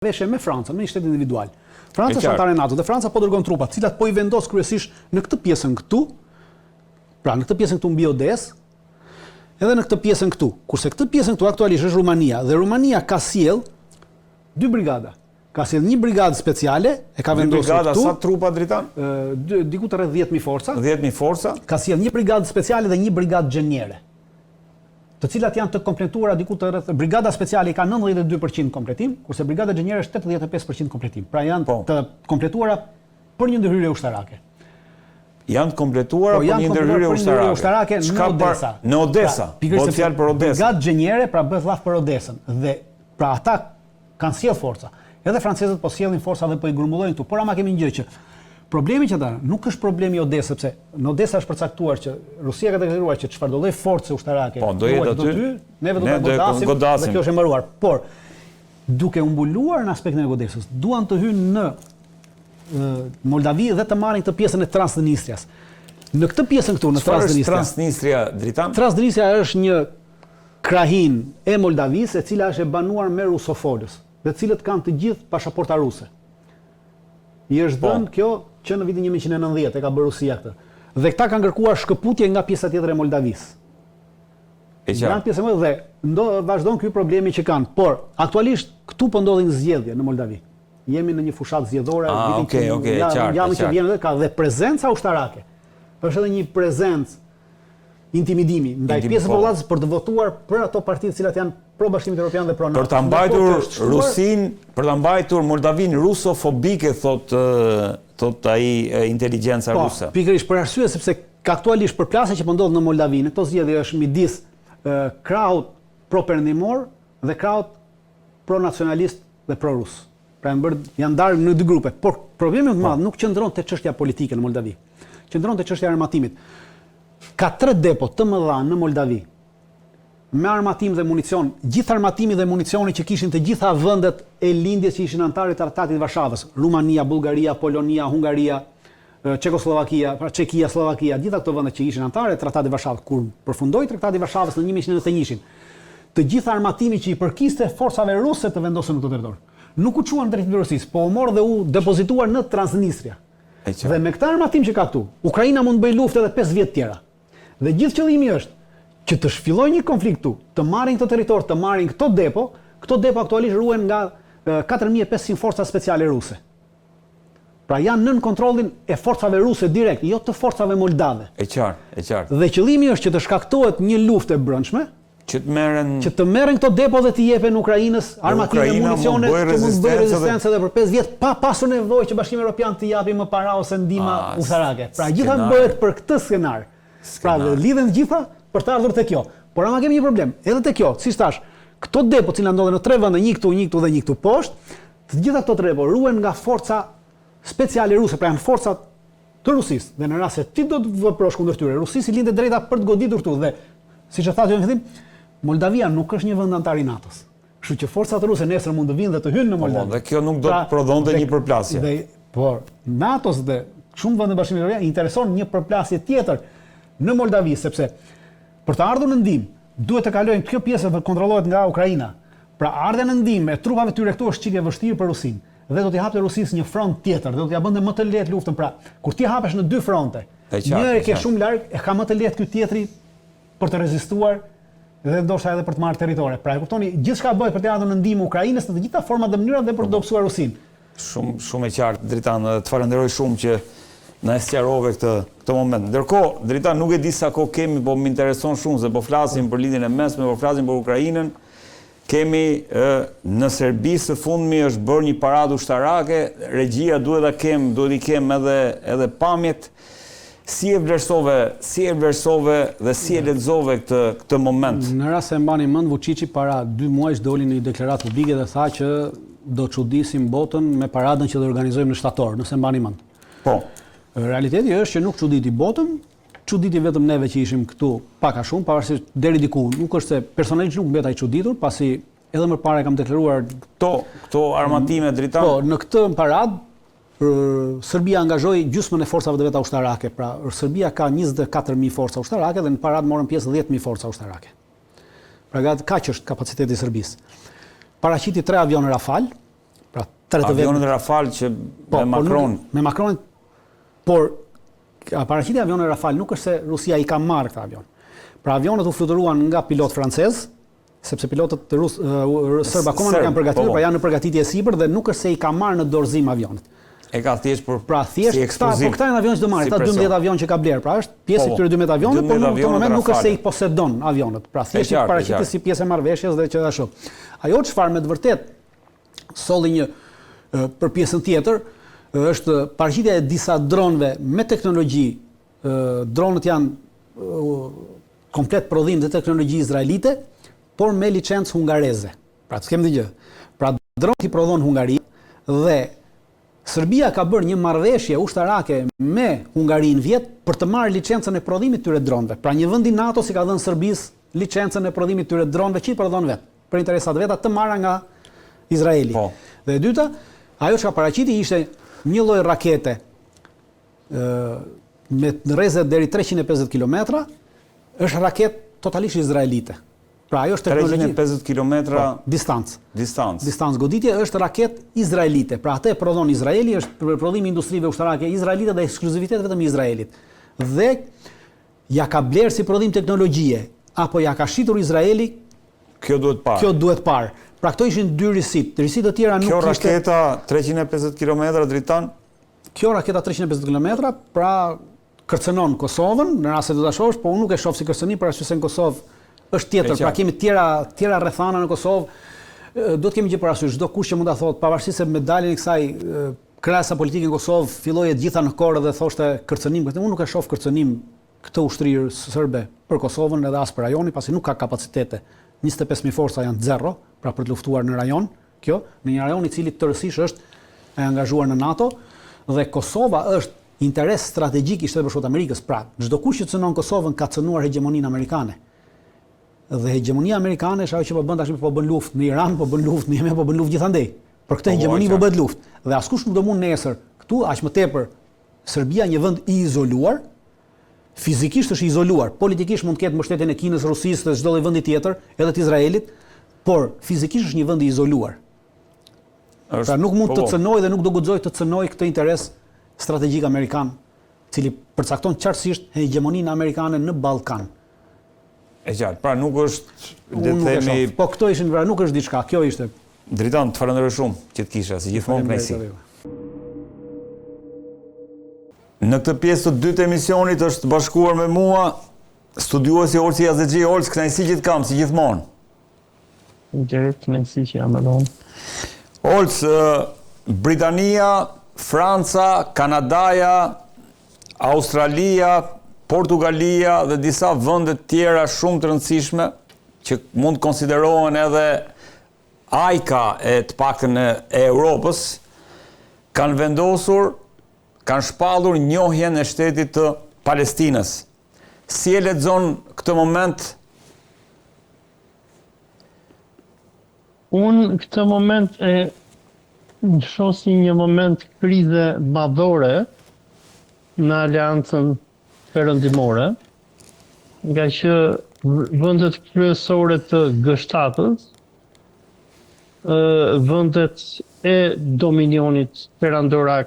veshje me Francën, në një shtet individual. Franca është anëtare e NATO dhe Franca po dërgon trupa, të cilat po i vendos kryesisht në këtë pjesën këtu, pra në këtë pjesën këtu mbi Odesë, edhe në këtë pjesën këtu. Kurse këtë pjesën këtu aktualisht është Rumania dhe Rumania ka sjell 2 brigada. Ka sjell një brigadë speciale, e ka vendosur brigada këtu. Sa trupa dritan? Diku të rreth 10.000 forca. 10.000 forca. Ka sjell një brigadë speciale dhe një brigadë gjeniere, të cilat janë të kompletuara diku të rreth. Brigada speciale ka 92% kompletim, kurse brigada gjeniere është 85% kompletim. Pra janë të kompletuara për një ndërhyrje ushtarake. Janë të kompletuara për një ndërhyrje ushtarake në Odesa. Në Odesa. Bëhet fjalë për Odesën. Brigada gjeniere pra bëhet llaf për Odesën dhe pra ata kanë sjell forca. Edhe francezët po sjellin forca dhe po i grumbullojnë këtu. Por ama kemi një gjë që problemi që ata nuk është problemi i Odesës, sepse në Odesa është përcaktuar që Rusia ka deklaruar që çfarë do lloj force ushtarake do jetë aty, neve do ta godasim dhe kjo është e mbaruar. Por duke u mbuluar në aspektin e Odesës, duan të hyjnë në Moldavi dhe të marrin këtë pjesën e Transnistrias. Në këtë pjesën këtu në Transnistria dritan? Transnistria është një krahin e Moldavisë, e cila është e banuar me rusofolës, dhe cilët kanë të gjithë pasaporta ruse. I është dhënë kjo që në vitin 1990 e ka bërë Rusia këtë. Dhe këta kanë kërkuar shkëputje nga pjesa tjetër e Moldavisë. Nga pjesa më dhe vazhdon ky problemi që kanë, por aktualisht këtu po ndodhin zgjedhje në Moldavi. Jemi në një fushatë zgjedhore, javën që vjen ka dhe prezenca ushtarake. Është edhe një prezencë intimidimi ndaj pjesës së popullatës për të votuar për ato partitë cilat janë pro Bashkimit Evropian dhe pro NATO. Për ta mbajtur Rusin, për ta mbajtur Moldavin rusofobike, thot ai inteligjenca ruse. Po, pikërisht për arsye sepse ka aktualisht përplasje që po ndodh në Moldavi, këto zgjedhje është midis krahut pro-perëndimor dhe krahut pro-nacionalist dhe pro-rus. Pra janë ndarë në 2 grupe. Por problemi më i madh nuk qëndron te çështja politike në Moldavi. Qëndron te çështja e armatimit. Ka 3 depo të mëdha në Moldavi me armatim dhe municion, gjithë armatimi dhe municioni që kishin të gjitha vendet e lindjes që ishin antarë të Tratatit të Varshavës, Rumania, Bullgaria, Polonia, Hungaria, Çekoslovakia, Çekia, Slovakia, gjitha këto vende që ishin antarë të Tratatit të Varshavës kur përfundoi Tratati i Varshavës në 1991. Të gjitha armatimi që i përkiste forcave ruse të vendosur në këtë territor. Nuk u çuan drejt Rusisë, po u mor dhe u depozituar në Transnistria. Dhe me këtë armatim që ka këtu, Ukraina mund të bëjë luftë edhe 5 vjet tjera. Dhe gjithë qëllimi është që të shfillojë një konflikt këtu, të marrin këtë territor, të marrin këto depo aktualisht ruhen nga 4500 forca speciale ruse. Pra janë nën kontrollin e forcave ruse direkt, jo të forcave moldave. E qartë. Dhe qëllimi është që të shkaktohet një luftë e brendshme, që të merren këto depo dhe të jepen Ukrainës armatime dhe municione që mund të bëjë rezistencë edhe për 5 vjet pa pasur nevojë që Bashkimi Evropian të japi më para ose ndihmë ushtarake. Pra gjitha bëhet për këtë skenar. Pra lidhen të gjitha për të ardhur te kjo. Por ama kemi një problem. Edhe te kjo, siç thash, këto depo që ndodhen në 3 vende, një këtu dhe një këtu poshtë, të gjitha këto depo ruhen nga forca speciale ruse, pra janë forca të Rusisë. Dhe në rast se ti do të veprosh kundër tyre, Rusisi lindet drejta për të goditur këtu dhe siç e thatë në fillim, Moldavia nuk është një vend antar i NATO-s. Kështu që forcat ruse nesër mund të vinë dhe të hyjnë në Moldavi. Dhe kjo nuk do të prodhonte një përplasje. Por NATO-s dhe shumë vende Bashkimit Evropian intereson një përplasje tjetër në Moldavi, sepse për të ardhur në ndihmë, duhet të kalojnë kjo pjesë që kontrollohet nga Ukraina. Pra ardha në ndihmë e trupave tyre këtu është çike vështirë për Rusin dhe do t'i hapte Rusisë një front tjetër, dhe do t'ia bënte më të lehtë luftën. Pra, kur ti hapesh në 2 fronte, njëri ke shumë larg, e ka më të lehtë ky tjetri për të rezistuar dhe ndoshta edhe për të marrë territore. Pra e kuptoni, gjithçka bëhet për të ardhur në ndihmë Ukrainës në të gjitha format dhe mënyrat dhe për të dobësuar Rusin. Shumë e qartë, Dritan, të falenderoj shumë që na sqarove këtë moment. Ndërkohë, Dritan, nuk e di sa kohë kemi, po më intereson shumë se po flasim për lidhjen e mesme, po flasim për Ukrainën. Kemi në Serbi së fundmi është bërë një paradë ushtarake, regjia duhet i kem edhe pamjet. Si e vlerësove dhe si e lexove këtë moment? Në rast se mbani mend, Vučići para 2 muajsh doli në një deklaratë publike dhe tha që do çudisim botën me paradën që do organizojmë në shtator, nëse mbani mend. Po. Realiteti është që nuk çuditi botën, çuditi vetëm neve që ishim këtu pak a shumë, pavarësisht deri diku. Nuk është se personalisht nuk mbeta i çuditur, pasi edhe më parë kam deklaruar këto armatime Dritan. Po, në këtë paradë Serbia angazhoi gjysmën e forcave të veta ushtarake. Pra, Serbia ka 24.000 forca ushtarake dhe në paradë morën pjesë 10.000 forca ushtarake. Pra, kaq është kapaciteti i Serbisë. Paraqiti 3 avione Rafale, Pra 30 Avionët Rafale që me Macron. Me Macron, por paraqitja e avionëve Rafale nuk është se Rusia i ka marrë këta avion. Pra avionët u fluturuan nga pilot francez, sepse pilotët sërbë akoma nuk janë përgatitur, pra janë në përgatitje sipër dhe nuk është se i ka marrë në dorëzim avionët. E ka thjesht për pra thjesht si eksploziv. Po këta janë avionë që do marrë, këta 12 avion që ka bler, pra është pjesë e këtyre 12 avionëve, por në këtë moment nuk është se i posedon avionët. Pra thjesht i paraqitet si pjesë e marrëveshjes dhe që ashtu. Ajo çfarë me të vërtet solli një për pjesën tjetër është paraqitja e disa dronëve me teknologji. Dronët janë komplet prodhim dhe teknologji izraelite, por me licencë hungareze. Pra të kemi dëgjë. Pra dronët i prodhon Hungaria dhe Serbia ka bërë një marrëveshje ushtarake me Hungarinë vjet për të marrë licencën e prodhimit të tyre dronëve. Pra një vend i NATO-s i ka dhënë Serbisë licencën e prodhimit të tyre dronëve që i prodhon vet, për interesat veta të marra nga Izraeli. Dhe e dyta, ajo që ka paraqiti ishte një lloj rakete me rrezet deri 350 km, është raketë totalisht izraelite. Pra ajo është teknologji 350 km distancë. Distancë Goditje është raketë izraelite. Pra atë e prodhon Izraeli, është për prodhim i industrive ushtarake izraelite dhe ekskluzivitet vetëm i Izraelit. Dhe ja ka blerë si prodhim teknologjie, apo ja ka shitur Izraeli, kjo duhet parë. Pra këto ishin dy risit. Risit të tjera nuk ishte. Kjo raketa 350 km dritan? Kjo raketa 350 km, pra kërcënon Kosovën, në rast se do ta shohësh, po unë nuk e shoh si kërcënim, për arsye se në Kosovë është tjetër, pra kemi tjera rrethana në Kosovë. Do të kemi gjë parasysh, çdo kush që mund ta thotë, pavarësisht se me daljen e kësaj krasa politike në Kosovë filloi e gjitha në korë dhe thoshte kërcënim, unë nuk e shoh kërcënim këtë ushtri serbe për Kosovën edhe as për rajonin, pasi nuk ka kapacitete. 25.000 forca janë zero, pra për të luftuar në rajon, kjo, në një rajon i cili tërësisht është e angazhuar në NATO, dhe Kosova është interes strategjik i Shtetit Bashkuar të Amerikës. Pra, çdo kush që cënon Kosovën ka cënuar hegemoninë amerikane. Dhe hegemonia amerikane është ajo që po bën tashmë, po bën luftë në Iran, po bën luftë në Yemen, po bën luftë gjithandej. Për këtë hegemoni po bëhet luftë. Dhe askush nuk do mund nesër këtu aq më tepër Serbia një vend i izoluar, fizikisht është i izoluar, politikisht mund të ketë mbështetjen e Kinës, Rusisë dhe çdo lloj vendi tjetër, edhe të Izraelit, por fizikisht është një vend i izoluar. Pra nuk mund të cënojë dhe nuk do guxojë të cënojë këtë interes strategjik amerikan, i cili përcakton qartësisht hegemoninë amerikane në Ballkan. E qartë, pra nuk është themi. Po këto ishin pra nuk është diçka, kjo ishte. Dritan, të falenderoj shumë që të kisha, si gjithmonë kënaqësi. Në këtë pjesë të dytë emisionit është bashkuar me mua studiuesi Olsi Yazexhi. Olsi, kënaqësi që të kam, si gjithmonë. Kënaqësi që jam edhe unë. Olsi, Britania, Franca, Kanadaja, Australia, Portugalia dhe disa vende tjera shumë të rëndësishme që mund të konsiderohen edhe ajka e të paktën e Europës, kanë vendosur, kanë shpallur njohjen e shtetit të Palestinës. Si e lexon këtë moment? Unë këtë moment e shoh si një moment krize madhore në aleancën perëndimore, nga që vendet kryesore të G7-s, vendet e dominionit perandorak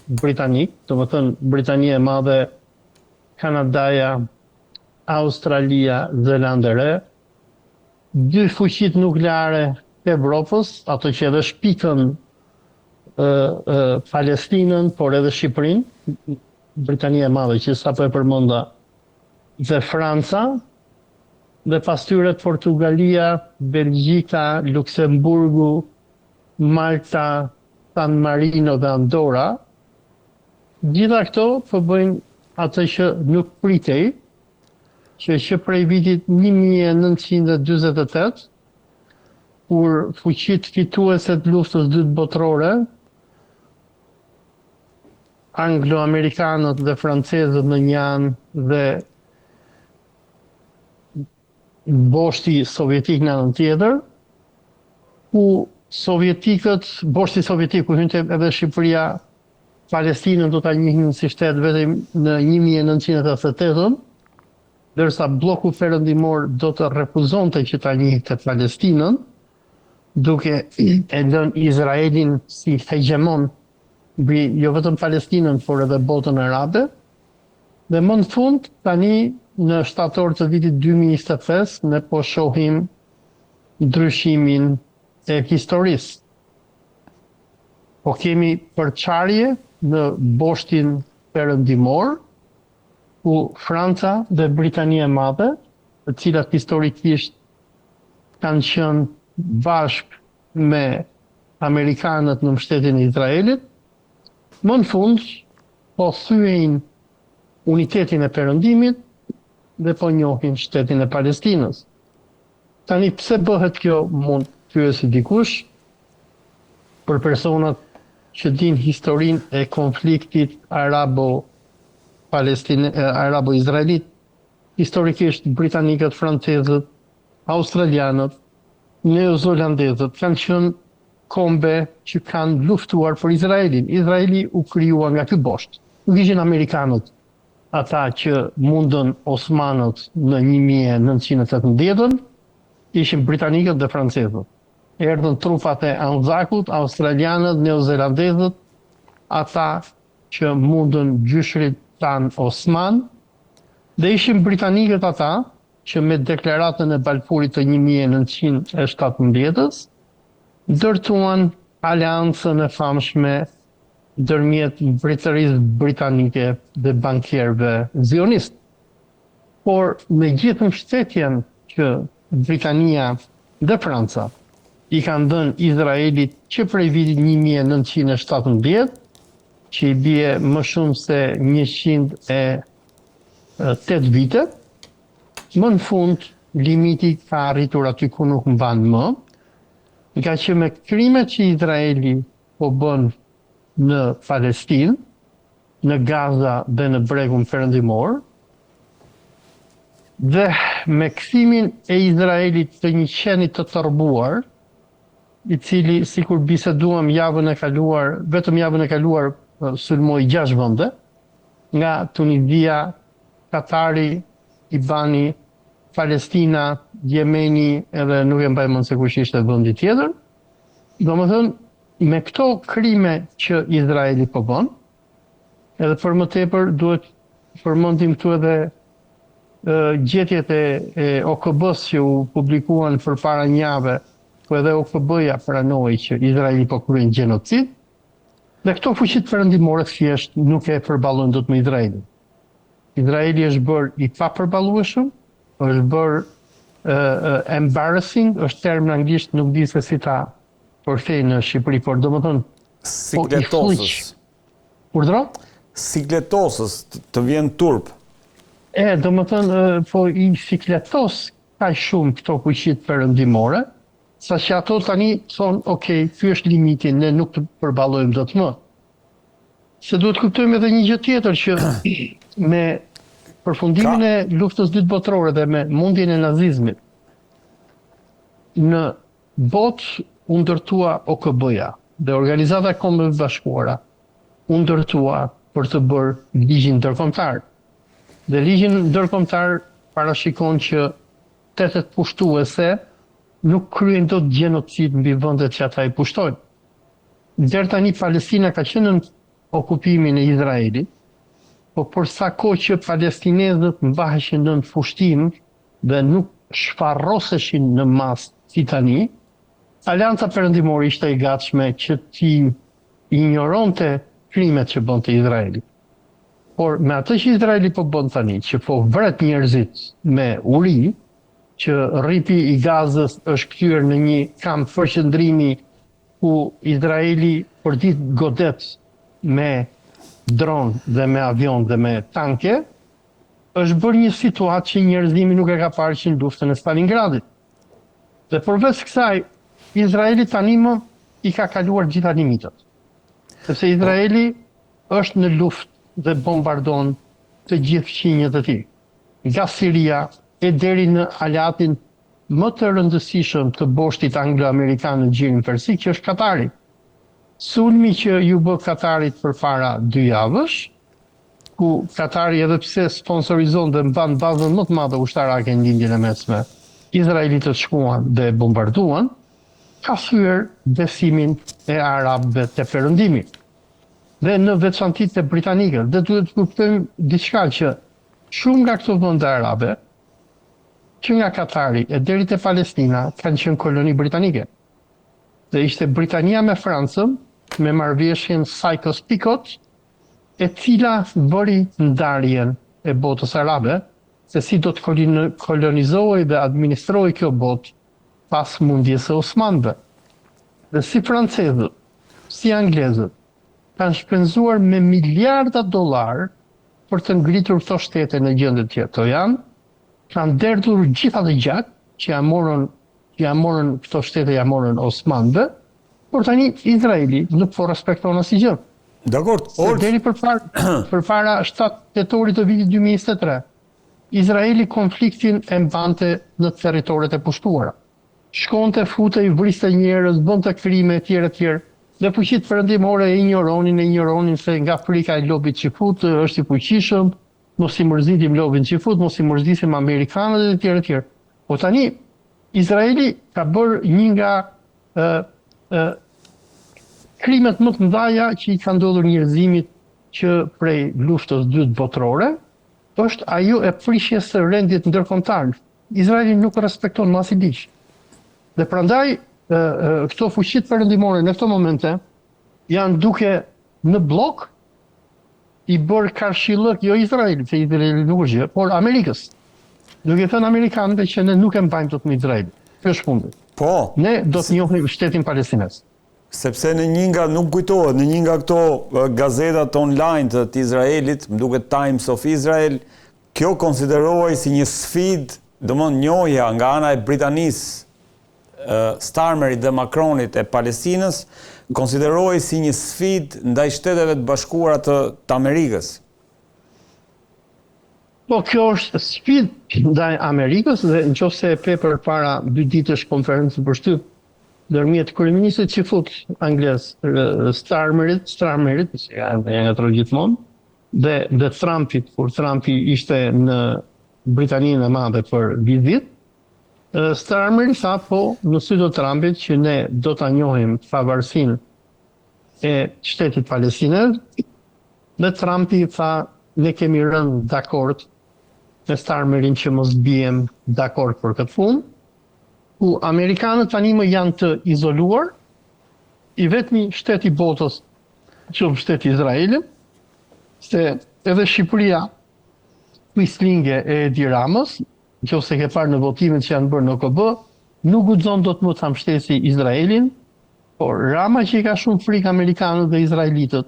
britanik, domethënë Britania e Madhe, Kanadaja, Australia, Zelanda e Re, dy fuqitë nukleare të Evropës, ato që edhe shpikën Palestinën, por edhe Shqipërinë, Britania e Madhe që sapo e përmenda, dhe Franca, dhe pas tyre Portugalia, Belgjika, Luksemburgu, Malta, San Marino dhe Andorra. Gjitha këto po bëjnë atë që nuk pritej, që prej vitit 1948, kur fuqitë fituese të luftës dytë botërore, anglo-amerikanët dhe francezët në një anë dhe boshti sovjetik në anën tjetër, ku boshti sovjetik ku hynte edhe Shqipëria, Palestinën do ta njihnin si shtet vetëm në 1988, ndërsa bloku perëndimor do të refuzonte që ta njihte Palestinën, duke e lënë Izraelin si hegemon mbi jo vetëm Palestinën, por edhe botën arabe. Dhe më në fund, tani në shtator të vitit 2025, ne po shohim ndryshimin e historisë. Po kemi përçarje në boshtin perëndimor, ku Franca dhe Britania e Madhe, të cilat historikisht kanë qenë bashkë me Amerikanët në mbështetjen e Izraelit, më në fund po thyejnë unitetin e perëndimit dhe po njohin shtetin e Palestinës. Tani pse bëhet kjo, mund pyesi dikush, për personat që din historinë e konfliktit arabo-izraelit, historikisht britanikët, francezët, australianët, neozelandezët kanë qenë kombe që kanë luftuar për Izraelin. Izraeli u krijua nga ky boshtë. Nuk ishin amerikanët ata që mundën Osmanët në 1918-ën, ishin britanikët dhe francezët. Erdhën trupat e Anzakut, australianët, neozelandezët, ata që mundën gjyshrit tan Osman, dhe ishin britanikët ata që me deklaratën e Balfurit të 1917-ës ndërtuan aleancën e famshme ndërmjet mbretërisë britanike dhe bankierëve zionistë. Por me gjithë mbështetjen që Britania dhe Franca i kanë dhënë Izraelit që prej vitit 1917, që i bie më shumë se 108 vite, më në fund limiti ka arritur aty ku nuk mban më, nga që me krimet që Izraeli po bën në Palestinë, në Gaza dhe në Bregun Perëndimor, dhe me kthimin e Izraelit të një qeni të tërbuar, i cili, sikur biseduam vetëm javën e kaluar sulmoi 6 vende, nga Tunizia, Katari, Libani, Palestina, Jemeni, edhe nuk e mbaj mend se kush ishte vendi tjetër. Domethënë, me këto krime që Izraeli po bën, edhe për më tepër duhet përmendim këtu edhe gjetjet e OKB-s që u publikuan përpara një jave, ku edhe OKB-ja pranoi që Izraeli po kryen gjenocid, dhe këto fuqit perëndimore thjesht nuk e përballojnë dot me Izraelin. Izraeli është bërë i papërballueshëm, është bërë embarrassing, është term në anglisht, nuk di se si ta përkthej në Shqipëri, por domethënë sikletosës. Urdhro? Sikletosës, të vjen turp. Domethënë po i sikletos kaq shumë këto fuqit perëndimore, saqë ato tani thonë, okay, ky është limiti, ne nuk të përballojmë dot më. Se duhet kuptojmë edhe një gjë tjetër, që me përfundimin e luftës dytë botërore dhe me mundjen e nazizmit, në botë u ndërtua OKB-ja dhe Organizata e Kombeve Bashkuara u ndërtua për të bërë ligjin ndërkombëtar. Dhe ligjin ndërkombëtar parashikon që shtetet pushtuese nuk kryen dot gjenocid mbi vendet që ata i pushtojnë. Deri tani Palestina ka qenë në okupimin e Izraelit, po për sa kohë që palestinezët mbaheshin në fushtim dhe nuk shfarroseshin në mas si tani, Aleanca Perëndimore ishte e gatshme që ti ignoronte krimet që bënte Izraeli. Por me atë që Izraeli po bën tani, që po vret njerëzit me uri, që rripi i Gazës është kthyer në një kamp përqendrimi ku Izraeli përdit godet me dron dhe me avion dhe me tanke, është bërë një situatë që njerëzimi nuk e ka parë që në luftën e Stalingradit. Dhe përveç kësaj, Izraeli tani më i ka kaluar gjitha limitat. Sepse Izraeli është në luftë dhe bombardon të gjithë fqinjet e tij. Nga Siria e deri në aleatin më të rëndësishëm të boshtit anglo-amerikan në gjirin persik, që është Katari. Sulmi që ju bë Katarit përpara 2 javësh, ku Katari edhe pse sponsorizon dhe mban bazën më të madhe ushtarake në lindjen e mesme, izraelitët shkuan dhe bombarduan, ka thyer besimin e arabëve te perëndimi. Dhe në veçanti te britanikët, dhe duhet të kuptojmë diçka që shumë nga këto vende arabe, që nga Katari e deri te Palestina, kanë qenë koloni britanike. Dhe ishte Britania me Francën, me marrëveshjen Sykes-Picot, e cila bëri ndarjen e botës arabe, se si do të kolonizohej dhe administrohej kjo botë pas mundjes së Osmanëve. Dhe si francezët, si anglezët, kanë shpenzuar me miliarda dollar për të ngritur këto shtete në gjendje të tjera. Kanë derdhur gjitha të gjatë që ja morën këto shtete, ja morën Osmanëve, por tani Izraeli nuk po respekton asgjë. Dakor, deri përpara 7 tetorit të vitit 2023, Izraeli konfliktin e mbante në territoret e pushtuara. Shkonte, futej, vriste njerëz, bënte krime etj. Dhe fuqitë perëndimore e injoronin se nga frika e lobit që fut, është i fuqishëm, mos i mërzitim lobin që fut, mos i mërzitim amerikanët etj. Po tani Izraeli ka bërë një nga krimet më të mëdha që i ka ndodhur njerëzimit që prej luftës dytë botërore, është ajo e prishjes së rendit ndërkombëtar. Izraeli nuk respekton as i ligj. Dhe prandaj këto fuqitë perëndimore në këto momente janë duke në blok i bërë karshillëk jo Izraelit, se Izraeli nuk është gjë, por Amerikës. Duke thënë amerikanëve që ne nuk e mbajmë dot me Izraelin. Kjo është fundi. Po. Ne do të njohim shtetin palestinez. Sepse në një nga, nuk kujtohet, në një nga këto gazetat online të Izraelit, më duket Times of Israel, kjo konsiderohej si një sfidë, domthonjë njohja nga ana e Britanisë, Starmerit dhe Macronit e Palestinës, konsiderohej si një sfidë ndaj Shteteve të Bashkuara të Amerikës. Po kjo është sfidë ndaj Amerikës dhe nëse e pe përpara 2 ditësh konferencë për shtyp ndërmjet kryeministrit që fut anglez Starmerit, që janë ato gjithmonë, dhe Trumpit, kur Trumpi ishte në Britaninë e Madhe për vizitë, Starmeri tha po në sy të Trumpit që ne do ta njohim pavarësinë e shtetit palestinez, dhe Trumpi tha ne kemi rënë dakord me Starmerin që mos bijem dakord për këtë punë, ku amerikanët tani më janë të izoluar, i vetmi shteti botës që shteti Izraelit, se edhe Shqipëria quislinge e Edi Ramës, nëse ke parë në votimet që janë bërë në OKB, nuk guxon dot më ta mbështesi Izraelin, por Rama që i ka shumë frikë amerikanët dhe izraelitët,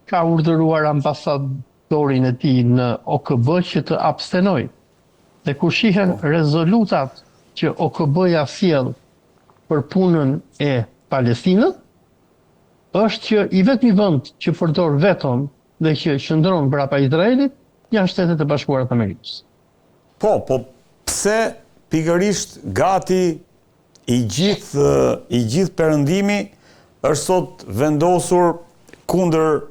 ka urdhëruar ambasadorin e tij në OKB që të abstenojë. Dhe kur shihen rezolutat që OKB-ja sjell për punën e Palestinës, është që i vetmi vend që përdor veton dhe që qëndron brapa Izraelit janë Shtetet e Bashkuara të Amerikës. Po pse pikërisht gati i gjithë perëndimi është sot vendosur kundër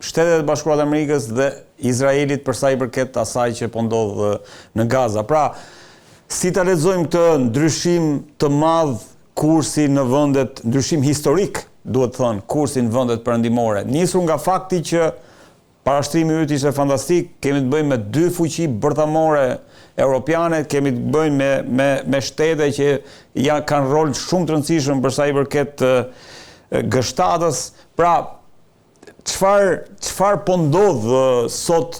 Shtetet e Bashkuara të Amerikës dhe Izraelit për sa i përket asaj që po ndodh në Gaza. Pra, si ta lexojmë këtë ndryshim të madh kursi në vendet, ndryshim historik, duhet thënë, kursi në vendet perëndimore. Nisur nga fakti që parashtrimi yt ishte fantastik, kemi të bëjmë me 2 fuqi bërthamore europiane, kemi të bëjmë me shtete që kanë rol shumë të rëndësishëm për sa i përket gështatës. Pra, çfarë po ndodh sot